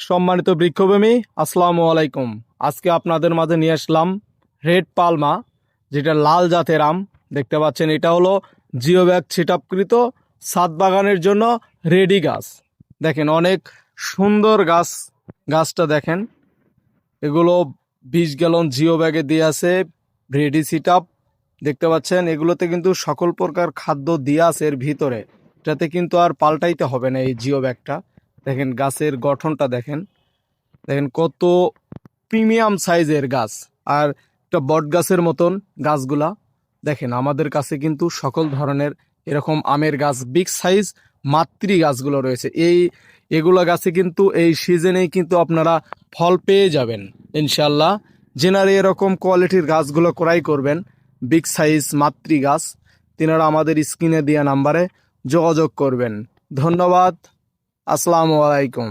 সম্মানিত বৃক্ষপ্রেমী, আসসালামু আলাইকুম। আজকে আপনাদের মাঝে নিয়ে আসলাম রেড পালমা, যেটা লাল জাতের আম। দেখতে পাচ্ছেন, এটা হলো জিও ব্যাগ ছিটাপকৃত ছাদ বাগানের জন্য রেডি গাছ। দেখেন, অনেক সুন্দর গাছ। গাছটা দেখেন, এগুলো 20 গ্যালন জিও ব্যাগে দিয়ে আছে, রেডি সিটআপ। দেখতে পাচ্ছেন, এগুলোতে কিন্তু সকল প্রকার খাদ্য দিয়ে আছে এর ভিতরে, যাতে কিন্তু আর পাল্টাইতে হবে না এই জিও ব্যাগটা। দেখেন গাছের গঠনটা দেখেন, দেখেন কত প্রিমিয়াম সাইজের গাছ। আর একটা বট গাছের মতন গাছগুলা। দেখেন, আমাদের কাছে কিন্তু সকল ধরনের এরকম আমের গাছ, বিগ সাইজ মাতৃ গাছগুলো রয়েছে। এগুলো গাছে কিন্তু এই সিজনেই কিন্তু আপনারা ফল পেয়ে যাবেন ইনশাল্লাহ। যেনারা এরকম কোয়ালিটির গাছগুলো ক্রয় করবেন, বিগ সাইজ মাতৃ গাছ, তিনারা আমাদের স্ক্রিনে দেওয়া নাম্বারে যোগাযোগ করবেন। ধন্যবাদ। আসসালামু আলাইকুম।